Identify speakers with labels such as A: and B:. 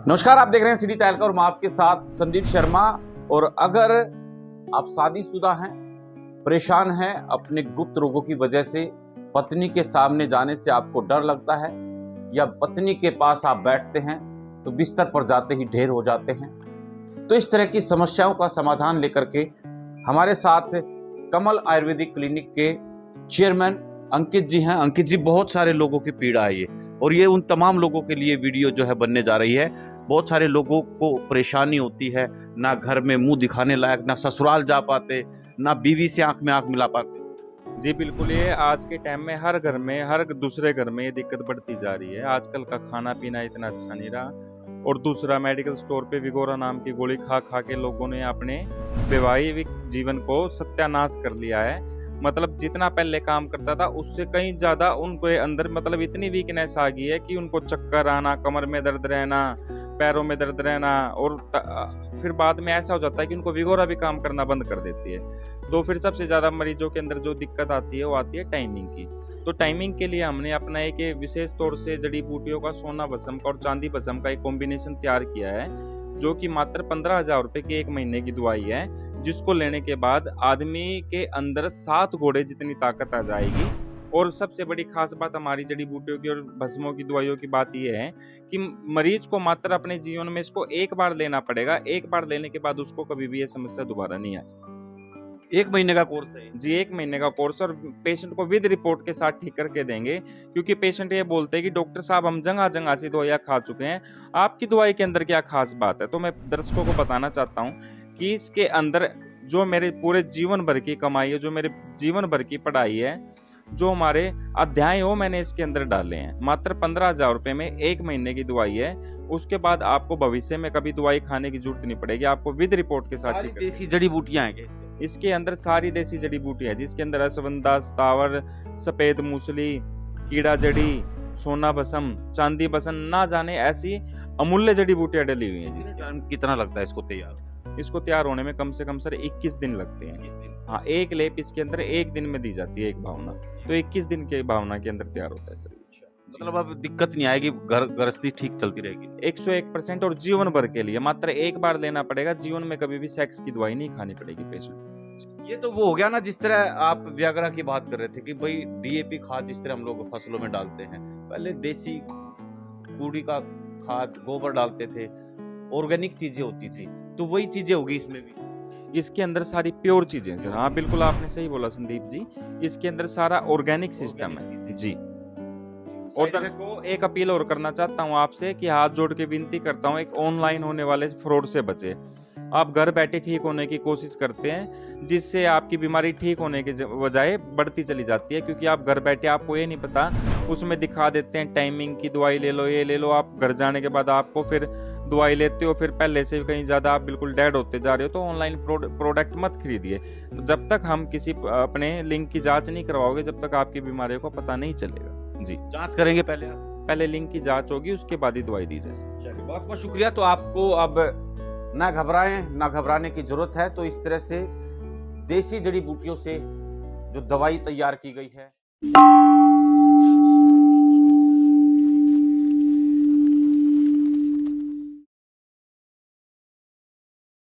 A: नमस्कार, आप देख रहे हैं सिटी तहलका और मैं आपके साथ संदीप शर्मा। और अगर आप शादीशुदा हैं, परेशान हैं अपने गुप्त रोगों की वजह से, पत्नी के सामने जाने से आपको डर लगता है या पत्नी के पास आप बैठते हैं तो बिस्तर पर जाते ही ढेर हो जाते हैं, तो इस तरह की समस्याओं का समाधान लेकर के हमारे साथ कमल आयुर्वेदिक क्लिनिक के चेयरमैन अंकित जी हैं। अंकित जी, बहुत सारे लोगों की पीड़ा है ये, और ये उन तमाम लोगों के लिए वीडियो जो है बनने जा रही है। बहुत सारे लोगों को परेशानी होती है, ना घर में मुंह दिखाने लायक, ना ससुराल जा पाते, ना बीवी से आंख में आंख मिला पाते।
B: जी बिल्कुल, ये आज के टाइम में हर घर में, हर दूसरे घर में ये दिक्कत बढ़ती जा रही है। आजकल का खाना पीना इतना अच्छा नहीं रहा, और दूसरा मेडिकल स्टोर पे विगोरा नाम की गोली खा खा के लोगों ने अपने वैवाहिक जीवन को सत्यानाश कर लिया है। मतलब जितना पहले काम करता था उससे कहीं ज्यादा उनके अंदर मतलब इतनी वीकनेस आ गई है कि उनको चक्कर आना, कमर में दर्द रहना, पैरों में दर्द रहना, और फिर बाद में ऐसा हो जाता है कि उनको विगोरा भी काम करना बंद कर देती है। तो फिर सबसे ज्यादा मरीजों के अंदर जो दिक्कत आती है वो आती है टाइमिंग की। तो टाइमिंग के लिए हमने अपना एक विशेष तौर से जड़ी बूटियों का सोना भस्म का और चांदी भस्म का एक कॉम्बिनेशन तैयार किया है, जो कि मात्र 15,000 रुपए की 1 महीने की दवाई है, जिसको लेने के बाद आदमी के अंदर 7 घोड़े जितनी ताकत आ जाएगी। और सबसे बड़ी खास बात हमारी जड़ी बूटियों की और भस्मों की दवाइयों की बात यह है कि मरीज को मात्र अपने जीवन में इसको एक बार लेना पड़ेगा। एक बार लेने के बाद उसको कभी भी ये समस्या दोबारा नहीं आएगी।
A: 1 महीने का कोर्स है
B: जी, 1 महीने का कोर्स, और पेशेंट को विद रिपोर्ट के साथ ठीक करके देंगे। क्योंकि पेशेंट ये बोलते हैं कि डॉक्टर साहब, हम जगह जगह से दवाइयाँ खा चुके हैं, आपकी दवाई के अंदर क्या खास बात है। तो मैं दर्शकों को बताना चाहता हूँ कि इसके अंदर जो मेरे पूरे जीवन भर की कमाई है, जो मेरे जीवन भर की पढ़ाई है, जो हमारे अध्याय हो, मैंने इसके अंदर डाले हैं। मात्र 15,000 रुपए में 1 महीने की दवाई है। उसके बाद आपको भविष्य में कभी दवाई खाने की जरूरत नहीं पड़ेगी, आपको विद रिपोर्ट के साथ।
A: देसी जड़ी बूटियां हैं क्या?
B: इसके अंदर सारी देसी जड़ी बूटी है, जिसके अंदर अश्वगंधा, स्थावर, सफेद मूसली, कीड़ा जड़ी, सोना भस्म, चांदी भस्म, ना जाने ऐसी अमूल्य जड़ी बूटियां डली हुई हैं। जिसके
A: टाइम कितना लगता है
B: इसको तैयार होने में कम से कम सर 21 दिन लगते हैं। हाँ, एक लेप इसके अंदर 1 दिन में दी जाती है, एक भावना। तो 21 दिन के भावना के अंदर तैयार होता है सर।
A: मतलब अब दिक्कत नहीं आएगी, घर गृहस्थी ठीक चलती रहेगी
B: 101%, और जीवन भर के लिए मात्र एक बार लेना पड़ेगा। जीवन में कभी भी सेक्स की दवाई नहीं खानी पड़ेगी पेशेंट।
A: ये तो वो हो गया ना, जिस तरह आप व्याग्रा की बात कर रहे थे कि भाई डीएपी खाद जिस तरह हम लोग फसलों में डालते हैं, पहले देसी कूड़ी का खाद, गोबर डालते थे, ऑर्गेनिक चीजें होती थी, तो वही चीजें होगी इसमें भी।
B: इसके अंदर सारी प्योर चीजें सर। हाँ बिल्कुल, आपने सही बोला संदीप जी, इसके अंदर सारा ऑर्गेनिक सिस्टम है जी। और दर्शकों, एक अपील और करना चाहता हूँ आपसे कि हाथ जोड़ के विनती करता हूँ, एक ऑनलाइन होने वाले फ्रॉड से बचे। आप घर बैठे ठीक होने की कोशिश करते हैं, जिससे आपकी बीमारी ठीक होने के बजाय बढ़ती चली जाती है। क्योंकि आप घर बैठे, आपको ये नहीं पता, उसमें दिखा देते हैं टाइमिंग की दवाई ले लो, ये ले लो। आप घर जाने के बाद आपको फिर दवाई लेते हो, फिर पहले से कहीं ज्यादा आप बिल्कुल डेड होते जा रहे हो। तो ऑनलाइन प्रोडक्ट मत खरीदिए। तो जब तक हम किसी अपने लिंक की जांच नहीं करवाओगे, जब तक आपकी बीमारियों का पता नहीं चलेगा जी।
A: जांच करेंगे पहले
B: लिंक की जांच होगी, उसके बाद ही दवाई दी जाए।
A: चलिए, बहुत बहुत शुक्रिया। तो आपको अब ना घबराएं, ना घबराने की जरूरत है। तो इस तरह से देसी जड़ी बूटियों से जो दवाई तैयार की गई है